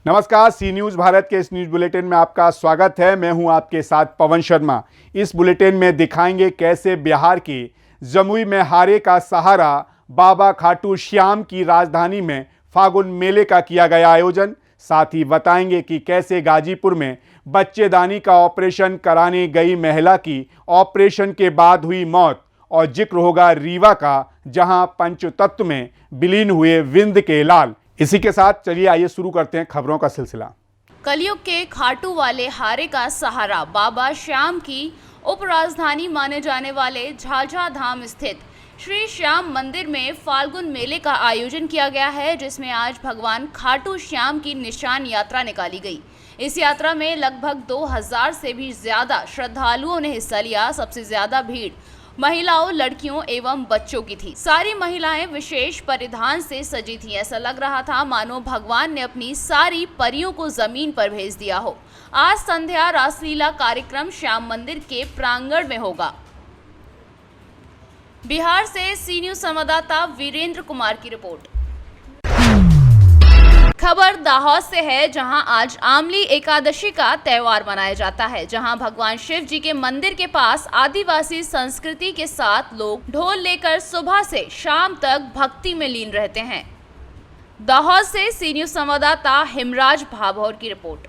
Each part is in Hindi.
नमस्कार, सी न्यूज़ भारत के इस न्यूज़ बुलेटिन में आपका स्वागत है। मैं हूं आपके साथ पवन शर्मा। इस बुलेटिन में दिखाएंगे कैसे बिहार के जमुई में हारे का सहारा बाबा खाटू श्याम की राजधानी में फागुन मेले का किया गया आयोजन। साथ ही बताएंगे कि कैसे गाजीपुर में बच्चेदानी का ऑपरेशन कराने गई महिला की ऑपरेशन के बाद हुई मौत, और जिक्र होगा रीवा का, जहां पंचतत्व में विलीन हुए विंध्य के लाल। इसी के साथ चलिए आइए शुरू करते हैं खबरों का सिलसिला। कलयुग के खाटू वाले हारे का सहारा बाबा श्याम की उपराजधानी माने जाने वाले झाझा धाम स्थित श्री श्याम मंदिर में फाल्गुन मेले का आयोजन किया गया है, जिसमें आज भगवान खाटू श्याम की निशान यात्रा निकाली गई। इस यात्रा में लगभग 2000 से भी ज्यादा श्रद्धालुओं ने हिस्सा लिया। सबसे ज्यादा भीड़ महिलाओं, लड़कियों एवं बच्चों की थी। सारी महिलाएं विशेष परिधान से सजी थीं। ऐसा लग रहा था मानो भगवान ने अपनी सारी परियों को जमीन पर भेज दिया हो। आज संध्या रासलीला कार्यक्रम श्याम मंदिर के प्रांगण में होगा। बिहार से सी न्यूज़ संवाददाता वीरेंद्र कुमार की रिपोर्ट। खबर दाहोद से है, जहां आज आमली एकादशी का त्योहार मनाया जाता है, जहां भगवान शिव जी के मंदिर के पास आदिवासी संस्कृति के साथ लोग ढोल लेकर सुबह से शाम तक भक्ति में लीन रहते हैं। दाहोद से सी न्यूज़ संवाददाता हिमराज भाभौर की रिपोर्ट।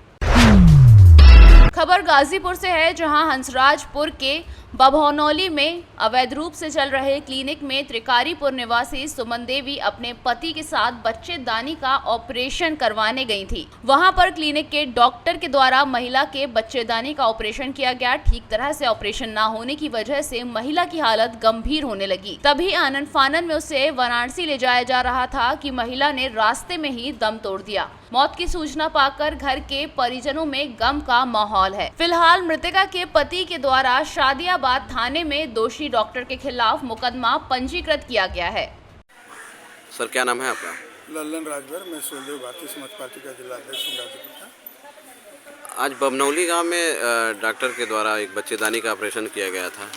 खबर गाजीपुर से है, जहां हंसराजपुर के बभौनौली में अवैध रूप से चल रहे क्लिनिक में त्रिकारीपुर निवासी सुमन देवी अपने पति के साथ बच्चेदानी का ऑपरेशन करवाने गई थी। वहां पर क्लिनिक के डॉक्टर के द्वारा महिला के बच्चेदानी का ऑपरेशन किया गया। ठीक तरह से ऑपरेशन ना होने की वजह से महिला की हालत गंभीर होने लगी। तभी आनन फानन में उसे वाराणसी ले जाया जा रहा था कि महिला ने रास्ते में ही दम तोड़ दिया। मौत की सूचना पाकर घर के परिजनों में गम का माहौल है। फिलहाल मृतका के पति के द्वारा शादियाबाद थाने में दोषी डॉक्टर के खिलाफ मुकदमा पंजीकृत किया गया है। सर, क्या नाम है आपका? लल्लन राजभर। मैं सोलदेव भारतीय समाज पार्टी का जिला अध्यक्ष हूँ गाजीपुर का। आज बभनौली गांव में डॉक्टर के द्वारा एक बच्चेदानी का ऑपरेशन किया गया था,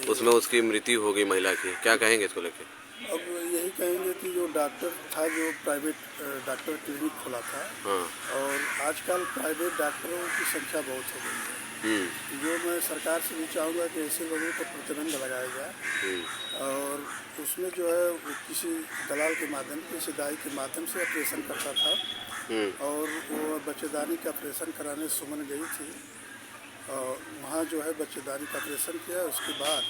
उसमें उसकी मृत्यु हो गई महिला की। क्या कहेंगे इसको लेकर? अब यही कहेंगे कि जो डॉक्टर था, जो प्राइवेट डॉक्टर क्लिनिक खोला था, और आजकल प्राइवेट डॉक्टरों की संख्या बहुत हो गई है। जो मैं सरकार से भी चाहूँगा कि ऐसे लोगों को प्रतिबंध लगाया जाए, और उसमें जो है किसी दलाल के माध्यम, किसी दाई के माध्यम से ऑपरेशन करता था, और वो बच्चेदानी का ऑपरेशन कराने सुमन गई थी, और वहाँ जो है बच्चेदानी का ऑपरेशन किया। उसके बाद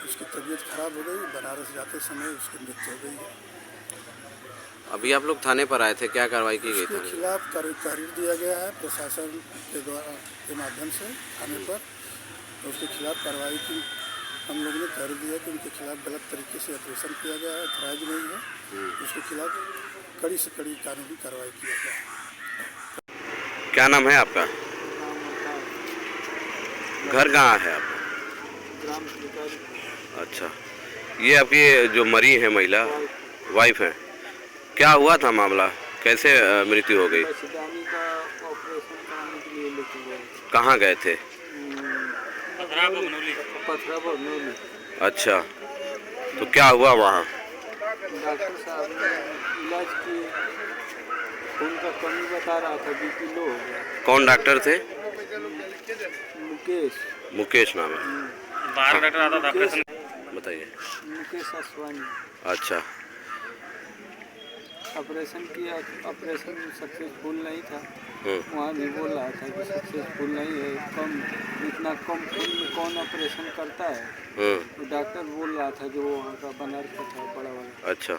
उसकी तबीयत खराब हो गई। बनारस जाते समय उसकी मृत्यु हो गई है। अभी आप लोग थाने पर आए थे, क्या कार्रवाई की गई? उसके खिलाफ तहरीर दिया गया है प्रशासन के द्वारा के माध्यम से थाने पर। उसके खिलाफ कार्रवाई की हम लोगों ने तहरीर दिया कि उनके खिलाफ गलत तरीके से ऑपरेशन किया गया है, ऑथराइज नहीं है। उसके खिलाफ कड़ी से कड़ी कानूनी कार्रवाई किया गया। क्या नाम है आपका? घर कहाँ है आपका? अच्छा, ये आपकी जो मरी है महिला वाइफ है, क्या हुआ था मामला? कैसे मृत्यु हो गई? कहाँ गए थे? अच्छा, तो क्या हुआ वहाँ? डॉक्टर साहब ने इलाज किए, खून का कमी बता रहा था, बीपी लो हो गया। कौन डॉक्टर थे? मुकेश नाम है। बाहर डॉक्टर आता था ऑपरेशन। बताइए। मुकेश असवानी। अच्छा, ऑपरेशन किया, ऑपरेशन सक्सेसफुल नहीं था। वहाँ भी बोल रहा था कि सक्सेसफुल नहीं है, इतना कम खून में कौन ऑपरेशन करता है। तो डॉक्टर बोल रहा था जो वहाँ का बनारस का था, बड़ा वाला। अच्छा,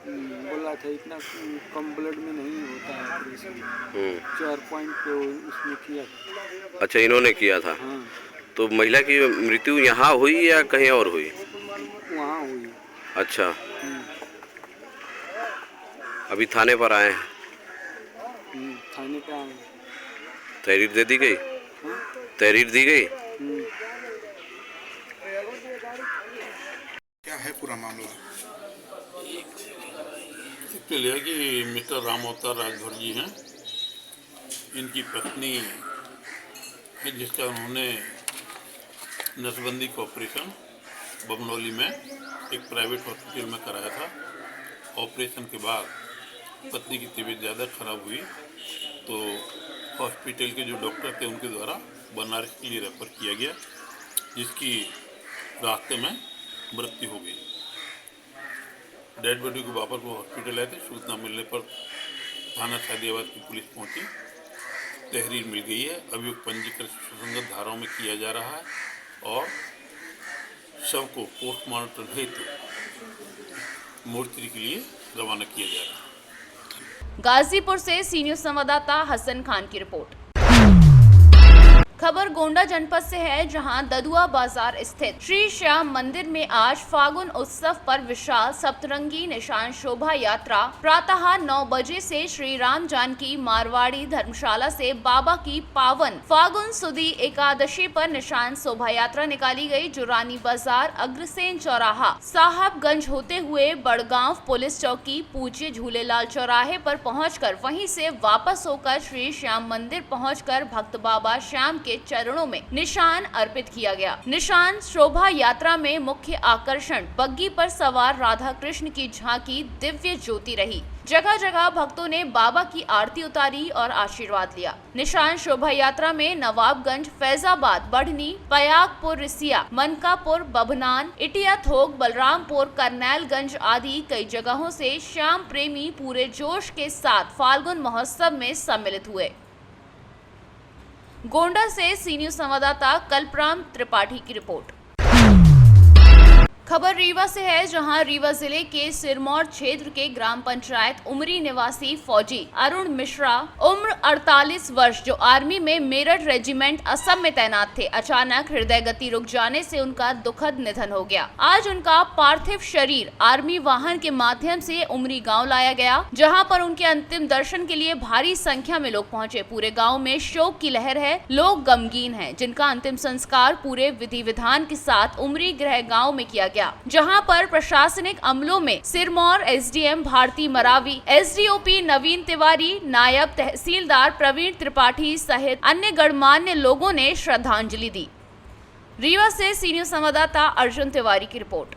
बोल रहा था इतना कम ब्लड में नहीं होता है ऑपरेशन। 4 पॉइंट पे उसने किया। अच्छा, इन्होंने किया था। हाँ। तो महिला की मृत्यु यहाँ हुई या कहीं और हुई? वहाँ हुई। अच्छा, अभी थाने पर आए हैं? थाने पे आए। तहरीर दे दी गई? तहरीर दी गई? क्या है पूरा मामला? इसके है कि मिस्टर राम अवतार राजभर जी हैं, इनकी पत्नी है, जिसका उन्होंने नसबंदी का ऑपरेशन बभनौली में एक प्राइवेट हॉस्पिटल में कराया था। ऑपरेशन के बाद पत्नी की तबीयत ज़्यादा खराब हुई तो हॉस्पिटल के जो डॉक्टर थे उनके द्वारा बनारस के लिए रेफर किया गया, जिसकी रास्ते में मृत्यु हो गई। डेड बॉडी को वापस वो हॉस्पिटल आए थे। सूचना मिलने पर थाना सादियाबाद की पुलिस पहुंची, तहरीर मिल गई है। अभियुक्त पंजीकृत सुसंगत धाराओं में किया जा रहा है और शव को पोस्टमार्टम हेतु मोर्चरी के लिए रवाना किया जा रहा है। गाजीपुर से सी न्यूज संवाददाता हसन खान की रिपोर्ट। खबर गोंडा जनपद से है, जहां ददुआ बाजार स्थित श्री श्याम मंदिर में आज फागुन उत्सव पर विशाल सप्तरंगी निशान शोभा यात्रा प्रातः 9 बजे से श्री राम जानकी मारवाड़ी धर्मशाला से बाबा की पावन फागुन सुदी एकादशी पर निशान शोभा यात्रा निकाली गई, जो रानी बाजार, अग्रसेन चौराहा, साहबगंज होते हुए बड़गांव पुलिस चौकी, पूज्य झूलेलाल चौराहे पर पहुंचकर वहीं से वापस होकर श्री श्याम मंदिर पहुंचकर भक्त बाबा श्याम के चरणों में निशान अर्पित किया गया। निशान शोभा यात्रा में मुख्य आकर्षण बग्गी पर सवार राधा कृष्ण की झांकी दिव्य ज्योति रही। जगह जगह भक्तों ने बाबा की आरती उतारी और आशीर्वाद लिया। निशान शोभा यात्रा में नवाबगंज, फैजाबाद, बढ़नी, पयागपुर, रिसिया, मनकापुर, बभनान, इटिया थोक, बलरामपुर, करनैलगंज आदि कई जगहों से श्याम प्रेमी पूरे जोश के साथ फाल्गुन महोत्सव में सम्मिलित हुए। गोंडा से सी न्यूज संवाददाता कल्पराम त्रिपाठी की रिपोर्ट। खबर रीवा से है, जहां रीवा जिले के सिरमौर क्षेत्र के ग्राम पंचायत उमरी निवासी फौजी अरुण मिश्रा उम्र 48 वर्ष, जो आर्मी में मेरठ रेजिमेंट असम में तैनात थे, अचानक हृदय गति रुक जाने से उनका दुखद निधन हो गया। आज उनका पार्थिव शरीर आर्मी वाहन के माध्यम से उमरी गांव लाया गया, जहां पर उनके अंतिम दर्शन के लिए भारी संख्या में लोग पहुंचे। पूरे गाँव में शोक की लहर है, लोग गमगीन हैं, जिनका अंतिम संस्कार पूरे विधि विधान के साथ उमरी गृह गाँव में किया गया, जहां पर प्रशासनिक अमलों में सिरमौर एसडीएम भारती मरावी, एसडीओपी नवीन तिवारी, नायब तहसीलदार प्रवीण त्रिपाठी सहित अन्य गणमान्य लोगों ने श्रद्धांजलि दी। रीवा से सी न्यूज संवाददाता अर्जुन तिवारी की रिपोर्ट।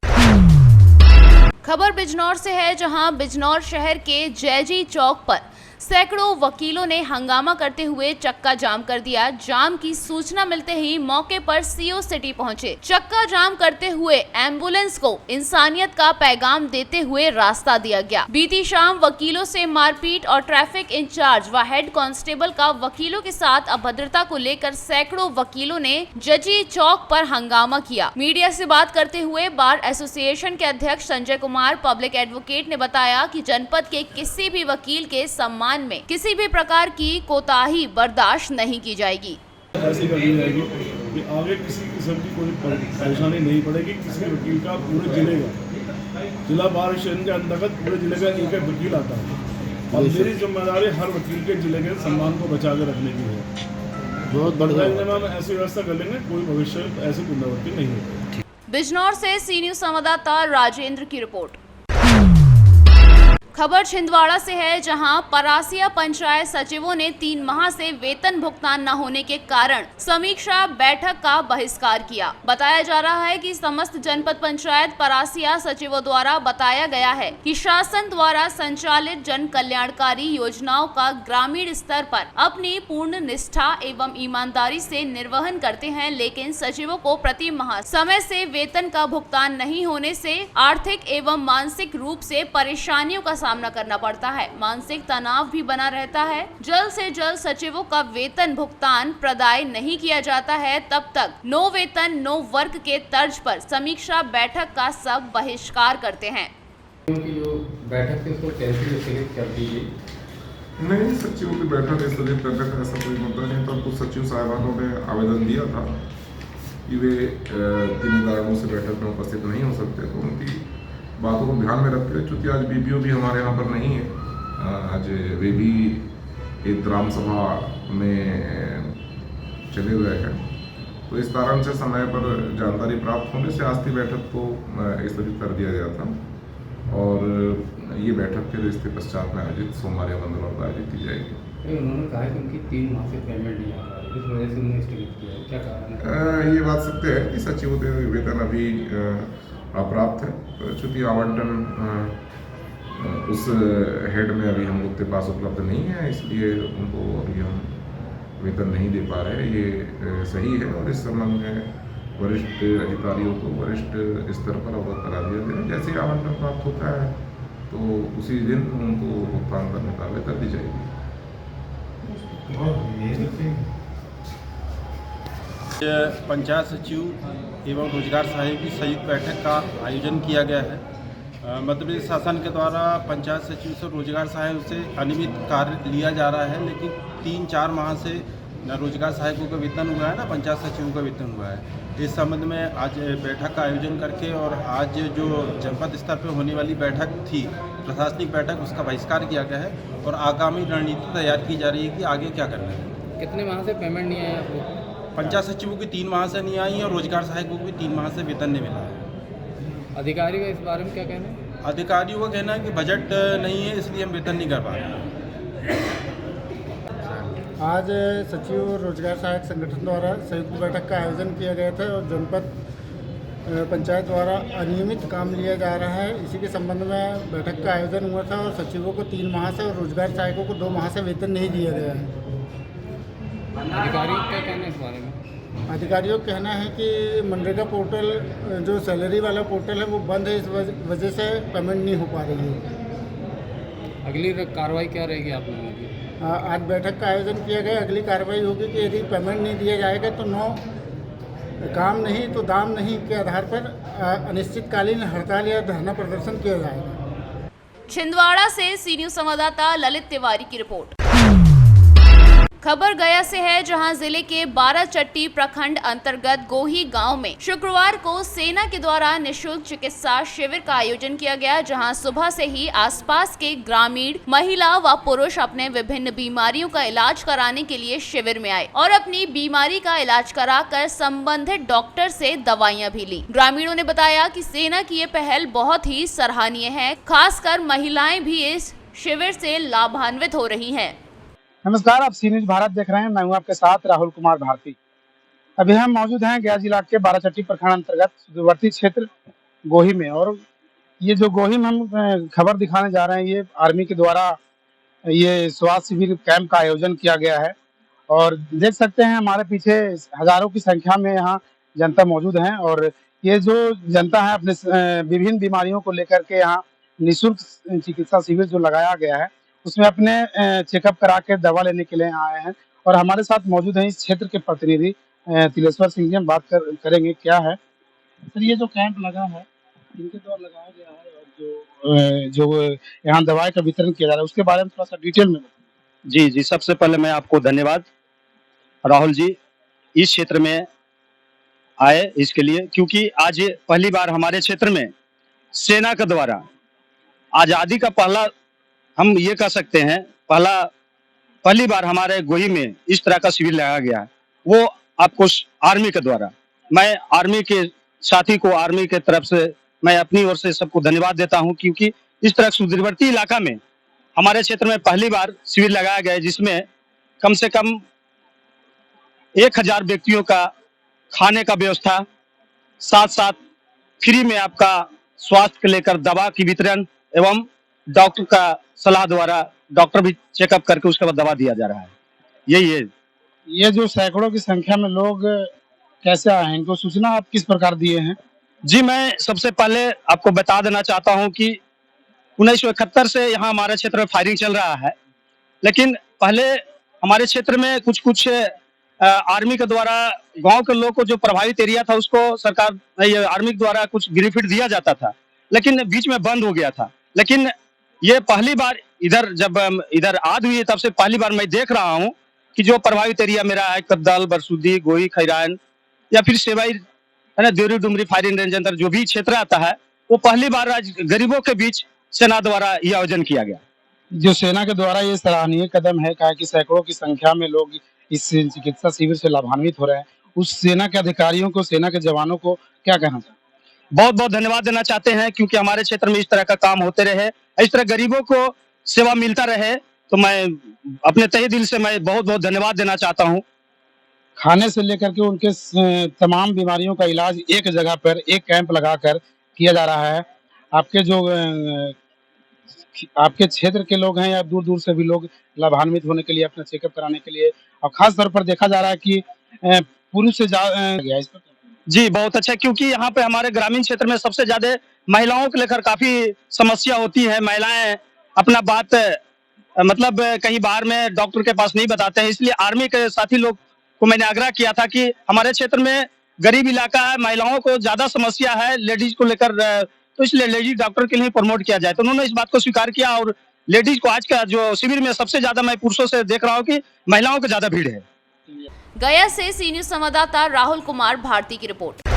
खबर बिजनौर से है, जहां बिजनौर शहर के जयजी चौक पर सैकड़ों वकीलों ने हंगामा करते हुए चक्का जाम कर दिया। जाम की सूचना मिलते ही मौके पर सीओ सिटी पहुंचे। चक्का जाम करते हुए एम्बुलेंस को इंसानियत का पैगाम देते हुए रास्ता दिया गया। बीती शाम वकीलों से मारपीट और ट्रैफिक इंचार्ज व हेड कांस्टेबल का वकीलों के साथ अभद्रता को लेकर सैकड़ों वकीलों ने जजी चौक पर हंगामा किया। मीडिया से बात करते हुए बार एसोसिएशन के अध्यक्ष संजय कुमार पब्लिक एडवोकेट ने बताया कि जनपद के किसी भी वकील के सम्मान में किसी भी प्रकार की कोताही बर्दाश्त नहीं की जाएगी। ऐसी कर दी जाएगी कि आगे किसी किस्म की कोई परेशानी नहीं पड़ेगी। किसी वकील का पूरे जिले का जिला बार स्टेशन के अंतर्गत पूरे जिले का एक एक वकील आता है और मेरी जिम्मेदारी हर वकील के जिले के सम्मान को बचा कर रखने की है। बहुत बढ़िया हम ऐसी व्यवस्था कर लेंगे, कोई भविष्य ऐसी पुनरावृत्ति नहीं होगी। बिजनौर से सी न्यूज संवाददाता राजेंद्र की रिपोर्ट। खबर छिंदवाड़ा से है, जहां परासिया पंचायत सचिवों ने 3 माह से वेतन भुगतान न होने के कारण समीक्षा बैठक का बहिष्कार किया। बताया जा रहा है कि समस्त जनपद पंचायत परासिया सचिवों द्वारा बताया गया है कि शासन द्वारा संचालित जन कल्याणकारी योजनाओं का ग्रामीण स्तर पर अपनी पूर्ण निष्ठा एवं ईमानदारी से निर्वहन करते हैं, लेकिन सचिवों को प्रति माह समय से वेतन का भुगतान नहीं होने से आर्थिक एवं मानसिक रूप से परेशानियों का सामना करना पड़ता है। मानसिक तनाव भी बना रहता है। जल्द से जल्द सचिवों का वेतन भुगतान प्रदाय नहीं किया जाता है, तब तक नो वेतन नो वर्क के तर्ज पर समीक्षा बैठक का सब बहिष्कार करते हैं। उनकी जो बैठक थी उसको कैंसिल कर दीजिए। नहीं, सचिवों की बैठक स्थगित करने का ऐसा कोई मुद्दा नहीं था। कुछ सचिव साहिबानों ने आवेदन दिया था कि वे 3 कारणों से बैठक में उपस्थित नहीं हो सकते, तो उनकी बातों को ध्यान में रखते हुए, चूँकि आज बीपीओ भी हमारे यहाँ पर नहीं है, आज वे भी एक ग्राम सभा में चले गए हैं, तो इस कारण से समय पर जानकारी प्राप्त होने से आज की बैठक को स्थगित कर दिया गया था और ये बैठक फिर इसके पश्चात में आयोजित सोमवार या मंगलवार को आयोजित की जाएगी। उन्होंने कहा कि उनकी 3 माह से पेमेंट नहीं आ रहा है, इस वजह से उन्होंने स्थगित किया है, क्या कारण है? ये बात सत्य है कि सचिवों के वेतन अभी अप्राप्त है, चूँकि आवंटन उस हेड में अभी हम लोग के पास उपलब्ध नहीं है, इसलिए उनको अभी हम वेतन नहीं दे पा रहे। ये सही है और इस संबंध में वरिष्ठ अधिकारियों को वरिष्ठ स्तर पर अवगत करा दिया गया। जैसे आवंटन प्राप्त होता है तो उसी दिन उनको भुगतान करने का कर दी जाएगी। पंचायत सचिव एवं रोजगार सहायक की संयुक्त बैठक का आयोजन किया गया है। मध्य प्रदेश शासन के द्वारा पंचायत सचिव से रोजगार सहायक से अनियमित कार्य लिया जा रहा है, लेकिन 3-4 माह से न रोजगार सहायकों का वेतन हुआ है, ना पंचायत सचिवों का वेतन हुआ है। इस संबंध में आज बैठक का आयोजन करके और आज जो जनपद स्तर पर होने वाली बैठक थी, प्रशासनिक बैठक, उसका बहिष्कार किया गया है और आगामी रणनीति तैयार की जा रही है कि आगे क्या करना है। कितने माह से पेमेंट नहीं आया आपको? पंचायत सचिवों की 3 माह से नहीं आई है और रोजगार सहायकों को भी 3 माह से वेतन नहीं मिला है। अधिकारी का इस बारे में क्या कहना है? अधिकारियों का कहना है कि बजट नहीं है, इसलिए हम वेतन नहीं कर पा रहे हैं। आज सचिव रोजगार सहायक संगठन द्वारा संयुक्त बैठक का आयोजन किया गया था और जनपद पंचायत द्वारा अनियमित काम लिया जा रहा है, इसी के संबंध में बैठक का आयोजन हुआ था और सचिवों को 3 माह से और रोजगार सहायकों को 2 माह से वेतन नहीं दिया गया है। अधिकारियों का क्या कहना है इस बारे में? अधिकारियों का कहना है कि मनरेगा पोर्टल जो सैलरी वाला पोर्टल है वो बंद है, इस वजह से पेमेंट नहीं हो पा रही है। अगली कार्रवाई क्या रहेगी आप लोगों की? आज बैठक का आयोजन किया गया। अगली कार्रवाई होगी कि यदि पेमेंट नहीं दिया जाएगा तो काम नहीं तो दाम नहीं के आधार पर अनिश्चितकालीन हड़ताल या धरना प्रदर्शन किया जाएगा। छिंदवाड़ा से सी न्यूज संवाददाता ललित तिवारी की रिपोर्ट। खबर गया से है, जहां जिले के बाराचट्टी प्रखंड अंतर्गत गोही गांव में शुक्रवार को सेना के द्वारा निःशुल्क चिकित्सा शिविर का आयोजन किया गया, जहां सुबह से ही आसपास के ग्रामीण महिला व पुरुष अपने विभिन्न बीमारियों का इलाज कराने के लिए शिविर में आए और अपनी बीमारी का इलाज कराकर संबंधित डॉक्टर से दवाइयां भी ली। ग्रामीणों ने बताया कि सेना की ये पहल बहुत ही सराहनीय है, खासकर महिलाएं भी इस शिविर से लाभान्वित हो रही हैं। नमस्कार, आप सी न्यूज भारत देख रहे हैं। मैं हूं आपके साथ राहुल कुमार भारती। अभी हम मौजूद हैं गया जिला के बाराचट्टी प्रखंड अंतर्गत सुदूरवर्ती क्षेत्र गोही में, और ये जो गोही में हम खबर दिखाने जा रहे हैं, ये आर्मी के द्वारा ये स्वास्थ्य शिविर कैंप का आयोजन किया गया है और देख सकते हैं हमारे पीछे हजारों की संख्या में यहाँ जनता मौजूद है और ये जो जनता है अपने विभिन्न बीमारियों को लेकर के यहाँ निःशुल्क चिकित्सा शिविर जो लगाया गया है उसमें अपने चेकअप करा के दवा लेने के लिए आए हैं। और हमारे साथ मौजूद हैं इस क्षेत्र के प्रतिनिधि तिलेश्वर सिंह जी। हम बात करेंगे क्या है सर ये जो कैंप लगा है, इनके द्वारा लगाया गया है और जो यहाँ दवाई का वितरण किया जा रहा है उसके बारे में थोड़ा सा डिटेल में। जी, सबसे पहले मैं आपको धन्यवाद राहुल जी इस क्षेत्र में आए इसके लिए, क्योंकि आज पहली बार हमारे क्षेत्र में सेना के द्वारा आज़ादी का पहला, हम ये कह सकते हैं पहली बार हमारे गोही में इस तरह का शिविर लगाया गया है, वो आपको आर्मी के द्वारा। मैं आर्मी के साथी को, आर्मी के तरफ से मैं अपनी ओर से सबको धन्यवाद देता हूं, क्योंकि इस तरह सुदूरवर्ती इलाका में हमारे क्षेत्र में पहली बार शिविर लगाया गया है, जिसमें कम से कम 1000 व्यक्तियों का खाने का व्यवस्था, साथ साथ फ्री में आपका स्वास्थ्य को लेकर दवा की वितरण एवं डॉक्टर का सलाह द्वारा डॉक्टर भी चेकअप करके उसके बाद दवा दिया जा रहा है। यही है। ये जो सैकड़ों की संख्या में लोग कैसे आए हैं, इनको सूचना आप किस प्रकार दिए हैं? जी, मैं सबसे पहले आपको बता देना चाहता हूं कि 1971 से यहाँ हमारे क्षेत्र में फायरिंग चल रहा है, लेकिन पहले हमारे क्षेत्र में कुछ आर्मी के द्वारा गांव के लोग को जो प्रभावित एरिया था उसको सरकार ये आर्मी के द्वारा कुछ बेनिफिट दिया जाता था, लेकिन बीच में बंद हो गया था। लेकिन ये पहली बार जब इधर आद हुई है तब से पहली बार मैं देख रहा हूं कि जो प्रभावित एरिया मेरा है कद्दल, बरसुद्दी, गोही, खैरान या फिर सेवाई है ना, देवरी, डुमरी, फायरिंग रेंज अंदर जो भी क्षेत्र आता है, वो पहली बार आज गरीबों के बीच सेना द्वारा ये आयोजन किया गया। जो सेना के द्वारा ये सराहनीय कदम है, कहा कि सैकड़ों की संख्या में लोग इस चिकित्सा शिविर से लाभान्वित हो रहे हैं, उस सेना के अधिकारियों को, सेना के जवानों को क्या कहना चाहिए? बहुत बहुत धन्यवाद देना चाहते हैं, क्योंकि हमारे क्षेत्र में इस तरह का काम होते रहे, इस तरह गरीबों को सेवा मिलता रहे, तो मैं अपने तहे दिल से मैं बहुत बहुत धन्यवाद देना चाहता हूं। खाने से लेकर के उनके तमाम बीमारियों का इलाज एक जगह पर एक कैंप लगाकर किया जा रहा है। आपके जो आपके क्षेत्र के लोग हैं या दूर दूर से भी लोग लाभान्वित होने के लिए, अपना चेकअप कराने के लिए, और खास तौर पर देखा जा रहा है कि पुरुष से गया इस पर? जी बहुत अच्छा, क्योंकि यहाँ पे हमारे ग्रामीण क्षेत्र में सबसे ज्यादा महिलाओं को लेकर काफी समस्या होती है। महिलाएं अपना बात मतलब कहीं बाहर में डॉक्टर के पास नहीं बताते हैं, इसलिए आर्मी के साथी लोग को मैंने आग्रह किया था कि हमारे क्षेत्र में गरीब इलाका है, महिलाओं को ज्यादा समस्या है लेडीज को लेकर, तो इसलिए लेडीज डॉक्टर के लिए प्रमोट किया जाए। तो उन्होंने इस बात को स्वीकार किया और लेडीज को आज का जो शिविर में सबसे ज्यादा मैं पुरुषों से देख रहा हूँ कि महिलाओं को ज्यादा भीड़ है। गया से सी न्यूज संवाददाता राहुल कुमार भारती की रिपोर्ट।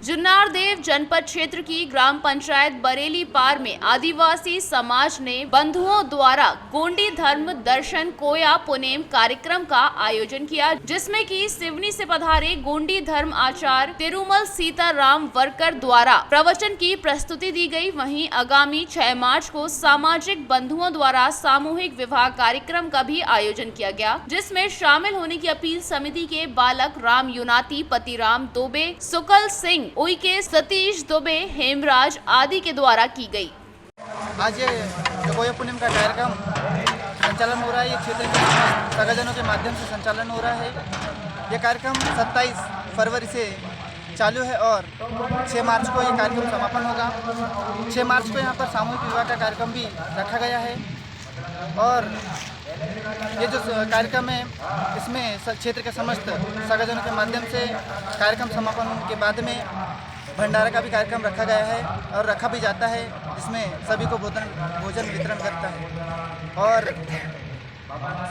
जुन्नारदेव जनपद क्षेत्र की ग्राम पंचायत बरेली पार में आदिवासी समाज ने बंधुओं द्वारा गोंडी धर्म दर्शन कोया पुनेम कार्यक्रम का आयोजन किया, जिसमें कि सिवनी से पधारे गोंडी धर्म आचार्य तिरुमल सीताराम वर्कर द्वारा प्रवचन की प्रस्तुति दी गई। वहीं आगामी 6 मार्च को सामाजिक बंधुओं द्वारा सामूहिक विवाह कार्यक्रम का भी आयोजन किया गया, जिसमें शामिल होने की अपील समिति के बालक राम युनाती, पतिराम दोबे, सुकल सिंह उइके, सतीश दुबे, हेमराज आदि के द्वारा की गई। आज ये कोया पूर्णिमा का कार्यक्रम संचालन हो रहा है। ये क्षेत्र के सगाजनों के माध्यम से संचालन हो रहा है। ये कार्यक्रम 27 फरवरी से चालू है और 6 मार्च को ये कार्यक्रम समापन होगा। 6 मार्च को यहाँ पर सामूहिक विवाह का कार्यक्रम भी रखा गया है और ये जो कार्यक्रम है इसमें क्षेत्र के समस्त सगाजनों के माध्यम से कार्यक्रम समापन होने के बाद में भंडारा का भी कार्यक्रम रखा गया है और रखा भी जाता है, जिसमें सभी को भोजन वितरण करता है और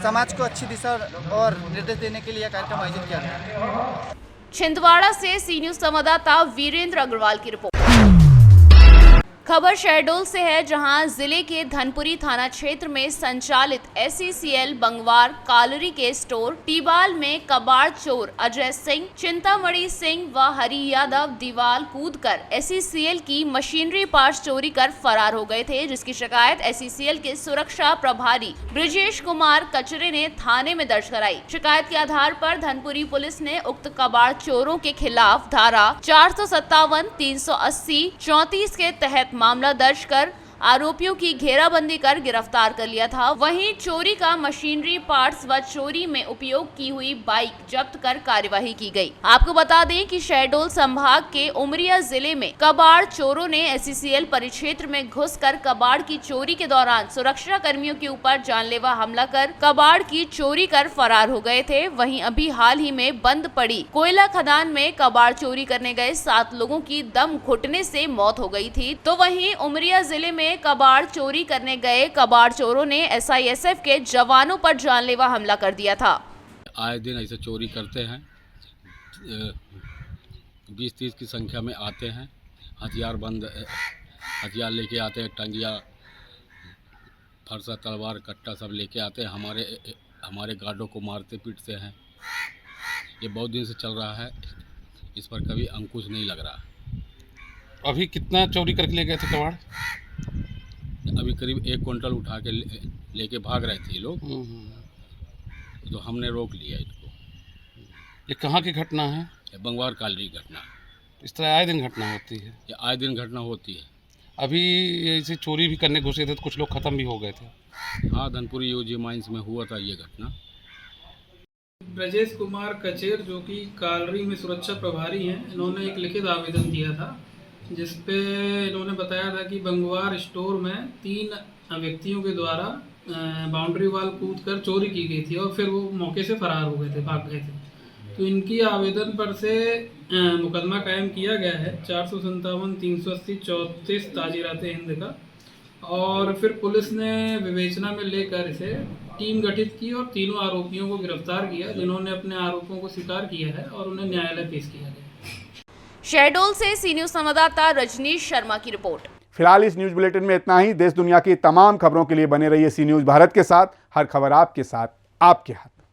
समाज को अच्छी दिशा और निर्देश देने के लिए कार्यक्रम आयोजित किया गया है। छिंदवाड़ा से सी न्यूज संवाददाता वीरेंद्र अग्रवाल की रिपोर्ट। खबर शहडोल से है, जहां जिले के धनपुरी थाना क्षेत्र में संचालित SECL बंगवार कालरी के स्टोर टीबाल में कबाड़ चोर अजय सिंह, चिंतामणि सिंह व हरि यादव दीवाल कूदकर SECL की मशीनरी पार्ट्स चोरी कर फरार हो गए थे, जिसकी शिकायत SECL के सुरक्षा प्रभारी ब्रिजेश कुमार कचरे ने थाने में दर्ज कराई। शिकायत के आधार पर धनपुरी पुलिस ने उक्त कबाड़ चोरों के खिलाफ धारा 457, 380, 34 के तहत मामला दर्ज कर आरोपियों की घेराबंदी कर गिरफ्तार कर लिया था। वहीं चोरी का मशीनरी पार्ट्स व चोरी में उपयोग की हुई बाइक जब्त कर कार्यवाही की गई। आपको बता दें कि शहडोल संभाग के उमरिया जिले में कबाड़ चोरों ने SECL परिक्षेत्र में घुसकर कबाड़ की चोरी के दौरान सुरक्षा कर्मियों के ऊपर जानलेवा हमला कर कबाड़ की चोरी कर फरार हो गए थे। वहीं अभी हाल ही में बंद पड़ी कोयला खदान में कबाड़ चोरी करने गए 7 लोगों की दम घुटने से मौत हो गई थी। तो वहीं उमरिया जिले में कबाड़ चोरी करने गए कबाड़ चोरों ने SISF के जवानों पर जानलेवा हमला कर दिया था। आए दिन ऐसे चोरी करते हैं, 20-30 की संख्या में आते हैं, हथियार लेके आते हैं, टंगिया, फरसा, तलवार, कट्टा सब लेके आते हैं। हमारे गार्डों को मारते पीटते हैं। ये बहुत दिन से चल रहा है, इस पर कभी अंकुश नहीं लग रहा। अभी कितना चोरी करके ले गए थे कबाड़? अभी करीब 1 क्विंटल उठा के लेके भाग रहे थे ये लोग, तो हमने रोक लिया इनको। ये कहाँ की घटना है? ये बंगवार कालरी घटना। इस तरह आए दिन घटना होती है? ये आए दिन घटना होती है। अभी ऐसे चोरी भी करने घुसे थे तो कुछ लोग ख़त्म भी हो गए थे। हाँ, धनपुरी UG माइंस में हुआ था ये घटना। ब्रजेश कुमार कचेर जो कि कालरी में सुरक्षा प्रभारी हैं, इन्होंने एक लिखित आवेदन दिया था जिस पे इन्होंने बताया था कि बंगवार स्टोर में 3 व्यक्तियों के द्वारा बाउंड्री वाल कूदकर चोरी की गई थी और फिर वो मौके से फरार हो गए थे, भाग गए थे। तो इनकी आवेदन पर से मुकदमा कायम किया गया है 457, 380, 34 ताजीरात हिंद का, और फिर पुलिस ने विवेचना में लेकर इसे टीम गठित की और तीनों आरोपियों को गिरफ्तार किया, जिन्होंने अपने आरोपों को स्वीकार किया है और उन्हें न्यायालय पेश किया गया। शहडोल से सी न्यूज संवाददाता रजनीश शर्मा की रिपोर्ट। फिलहाल इस न्यूज बुलेटिन में इतना ही। देश दुनिया की तमाम खबरों के लिए बने रहिए सी न्यूज भारत के साथ। हर खबर आपके साथ, आपके हाथ।